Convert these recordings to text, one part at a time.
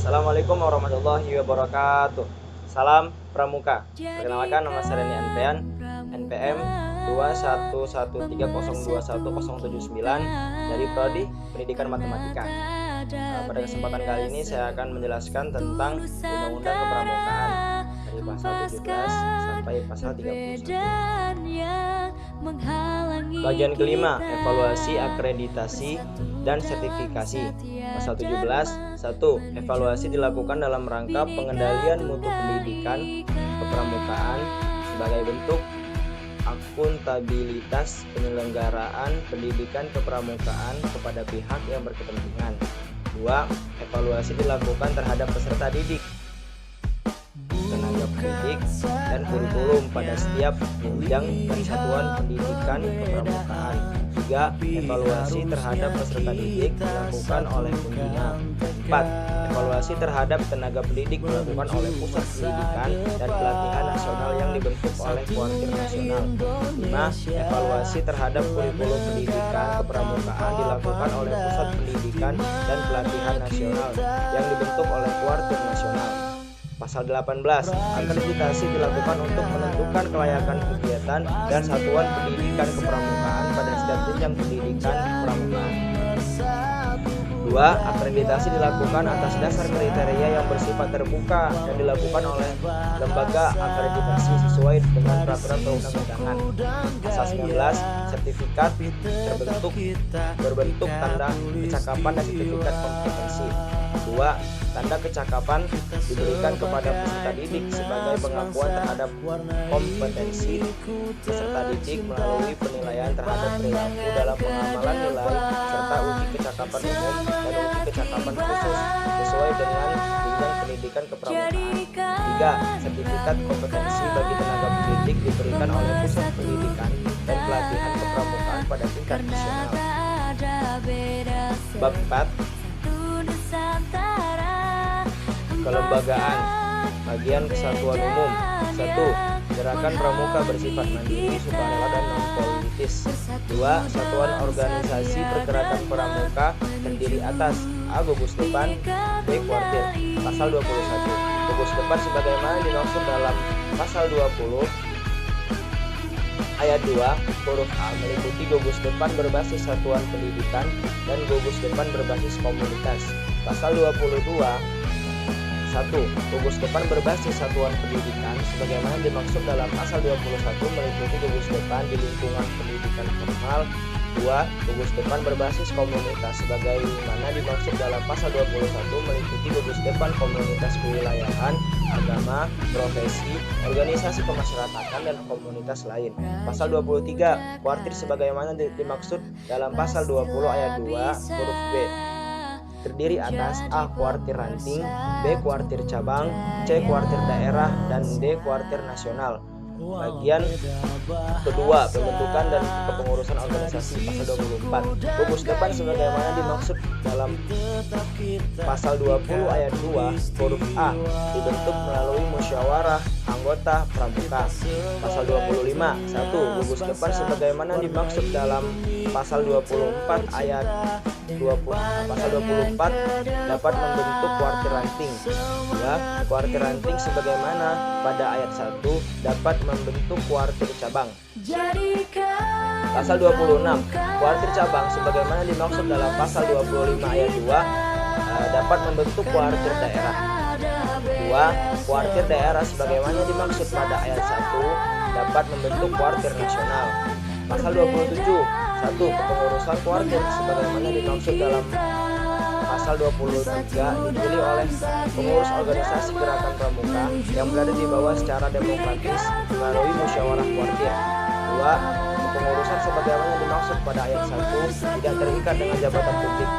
Assalamualaikum warahmatullahi wabarakatuh. Salam Pramuka. Perkenalkan, nama saya Reni Andrean, NPM 21130210079 dari Prodi Pendidikan Matematika. Pada kesempatan kali ini saya akan menjelaskan tentang Undang-Undang Kepramukaan dari pasal 17 sampai pasal 31. Bagian kelima, evaluasi, akreditasi, dan sertifikasi. Pasal 17, 1. Evaluasi dilakukan dalam rangka pengendalian mutu pendidikan kepramukaan sebagai bentuk akuntabilitas penyelenggaraan pendidikan kepramukaan kepada pihak yang berkepentingan. 2. Evaluasi dilakukan terhadap peserta didik, tenaga pendidik, dan kurikulum pada setiap jenjang dan satuan pendidikan kepramukaan. 3. Evaluasi terhadap peserta didik dilakukan oleh pembina. 4. Evaluasi terhadap tenaga pendidik dilakukan oleh Pusat Pendidikan dan Pelatihan Nasional yang dibentuk oleh Kuartir Nasional. 5. Evaluasi terhadap kurikulum pendidikan kepramukaan dilakukan oleh Pusat Pendidikan dan Pelatihan Nasional yang dibentuk oleh Kuartir Nasional. Pasal 18, akreditasi dilakukan untuk menentukan kelayakan kegiatan dan satuan pendidikan kepramukaan pada setiap jenjang pendidikan kepramukaan. 2. Akreditasi dilakukan atas dasar kriteria yang bersifat terbuka dan dilakukan oleh lembaga akreditasi sesuai dengan peraturan perundang-undangan. Pasal 19, sertifikat berbentuk tanda kecakapan dan sertifikat kompetensi. 2. Tanda kecakapan diberikan kepada peserta didik sebagai pengakuan terhadap kompetensi peserta didik melalui penilaian terhadap perilaku dalam pengamalan nilai serta uji kecakapan umum dan uji kecakapan khusus sesuai dengan jenjang pendidikan kepramukaan. 3. Sertifikat kompetensi bagi tenaga pendidik diberikan oleh Pusat Pendidikan dan Pelatihan Kepramukaan pada tingkat nasional. Bab 4, kelembagaan. Bagian kesatuan umum. 1. Gerakan Pramuka bersifat mandiri, sukarela, dan non-politis. 2. Satuan organisasi pergerakan Pramuka terdiri atas A. Gugus Depan, B. Kuartir. Pasal 21. Gugus Depan sebagaimana dimaksud dalam pasal 20 ayat 2 huruf A meliputi gugus depan berbasis satuan pendidikan dan gugus depan berbasis komunitas. Pasal 22 1. Gugus depan berbasis satuan pendidikan sebagaimana dimaksud dalam pasal 21 meliputi gugus depan di lingkungan pendidikan formal. 2. Gugus depan berbasis komunitas sebagaimana dimaksud dalam pasal 21 meliputi gugus depan komunitas kewilayahan, agama, profesi, organisasi kemasyarakatan, dan komunitas lain. Pasal 23. Kuartir sebagaimana dimaksud dalam pasal 20 ayat 2 huruf B terdiri atas A. Kuartir ranting, B. Kuartir cabang, C. Kuartir daerah, dan D. Kuartir nasional. Bagian kedua, pembentukan dan kepengurusan organisasi. Pasal 24. Gugus depan sebagaimana dimaksud dalam pasal 20 ayat 2 huruf A dibentuk melalui musyawarah anggota pramuka. Pasal 25. 1. Gugus depan sebagaimana dimaksud dalam pasal 24 ayat 20 pasal 24 dapat membentuk kuartir ranting. 2. Kuartir ranting sebagaimana pada ayat 1 dapat membentuk kuartir cabang. Pasal 26. Kuartir cabang sebagaimana dimaksud dalam pasal 25 ayat 2 dapat membentuk kuartir daerah. 2. Kuartir daerah sebagaimana dimaksud pada ayat 1 dapat membentuk kuartir nasional. Pasal 27. 1. Kepengurusan kuartir sebagaimana dimaksud dalam pasal 23 dipilih oleh pengurus organisasi gerakan pramuka yang berada di bawah secara demokratis melalui musyawarah kuartir. 2. Kepengurusan sebagaimana dimaksud pada ayat 1 tidak terikat dengan jabatan publik.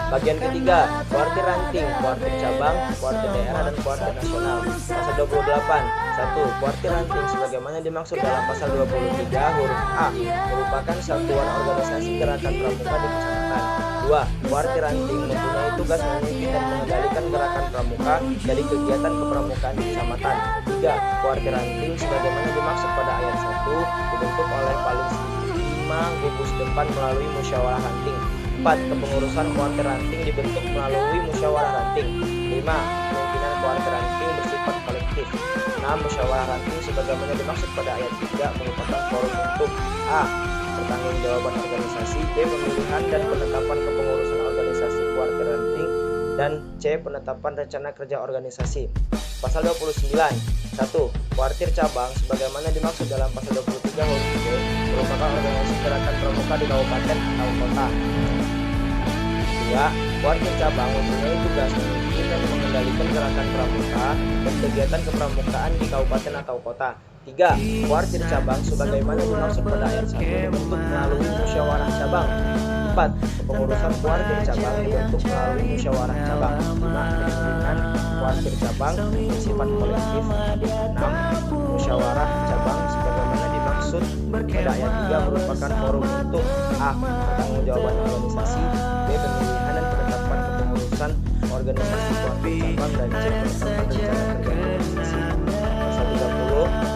Bagian ketiga, kuartir ranting, kuartir cabang, kuartir daerah, dan kuartir nasional. Pasal 28. 1. Kuartir ranting sebagaimana dimaksud dalam pasal 23 huruf A merupakan satuan organisasi gerakan pramuka di kecamatan. 2. Kuartir ranting mempunyai tugas memimpin dan mengendalikan gerakan pramuka dari kegiatan kepramukaan di kecamatan. 3. Kuartir ranting sebagaimana dimaksud pada ayat 1 dibentuk oleh paling sedikit 5 gugus depan melalui musyawarah ranting. 4. Kepengurusan kuartir ranting dibentuk melalui musyawarah ranting. 5. Pemimpinan keluarga ranting bersifat kolektif. 6. Musyawarah ranting sebagaimana dimaksud pada ayat 3 merupakan forum untuk A. Pertanggungjawaban organisasi, B. Pemilihan dan penetapan kepengurusan organisasi keluarga ranting, dan C. Penetapan rencana kerja organisasi. Pasal 29. 1. Kuartir cabang sebagaimana dimaksud dalam pasal 23 huruf B merupakan organisasi gerakan pramuka di kabupaten atau kota. 2. Kuartir cabang mempunyai tugas memimpin dan mengendalikan gerakan pramuka dan kegiatan kepramukaan di kabupaten atau kota. 3. Kuartir cabang sebagaimana dimaksud pada ayat 1 dibentuk melalui musyawarah cabang. 4. Kepengurusan kuartir cabang dibentuk melalui musyawarah cabang. 5. Pemimpinan kuartir cabang bersifat kolektif. 6. Musyawarah cabang sebagaimana dimaksud pada ayat 3 merupakan forum untuk A. Pertanggungjawaban organisasi, B. Pemilihan dan penetapan kepengurusan organisasi kuartir cabang, dan C. Penetapan rencana kerja organisasi. Pasal 30.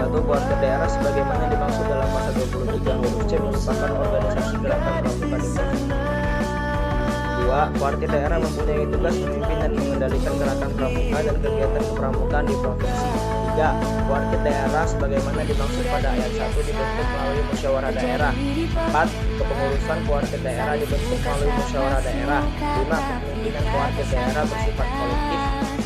Satu, kuartir daerah sebagaimana dimaksud dalam pasal 23 huruf C merupakan organisasi gerakan pramuka di provinsi. 2. Kuartir daerah mempunyai tugas memimpin dan mengendalikan gerakan pramuka dan kegiatan kepramukaan di provinsi. 3. Kuartir daerah sebagaimana dimaksud pada ayat 1 dibentuk melalui musyawarah daerah. 4. Kepengurusan kuartir daerah dibentuk melalui musyawarah daerah. 5. Kepemimpinan kuartir daerah bersifat kolektif.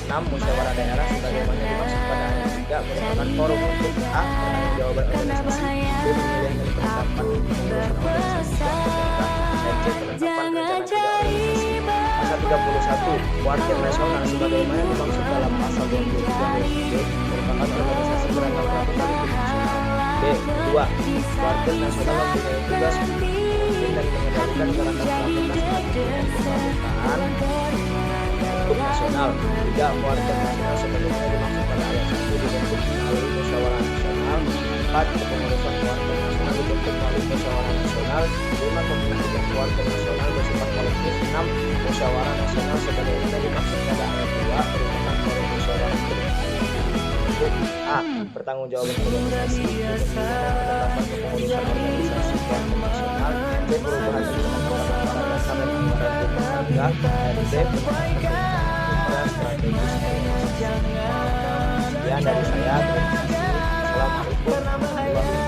6. Musyawarah daerah sebagaimana dimaksud pada ayat 3 merupakan forum untuk A. Pertanggungjawaban organisasi, B. Pemilihan dan penetapan kepengurusan organisasi kuartir daerah, dan C. Penetapan rencana kerja organisasi. Pasal 31. Kuartir nasional sebagaimana dimaksud dalam pasal 23 huruf B merupakan organisasi gerakan pramuka di tingkat nasional. B. 2. Kuartir nasional mempunyai tugas memimpin dan mengendalikan gerakan pramuka sebagai kepramukaan untuk nasional. 3. Kuartir nasional sebagaimana dimaksud pada ayat 1 dibentuk melalui musyawarah nasional. 4. Kepengurusan kuartir nasional dibentuk melalui musyawarah nasional. 5. Kepemimpinan kuartir nasional bersifat kolektif. 6. Musyawarah nasional sebagaimana dimaksud pada ayat 2 merupakan forum musyawarah untuk A. Pertanggungjawaban organisasi, B. Pemilihan dan penetapan kepengurusan organisasi kuartir nasional, C. Perubahan dan penetapan anggaran dasar dan anggaran rumah tangga, dan D. Penetapan strategis organisasi. Sekian dari saya. Terima kasih. Assalamualaikum warahmatullahi wabarakatuh.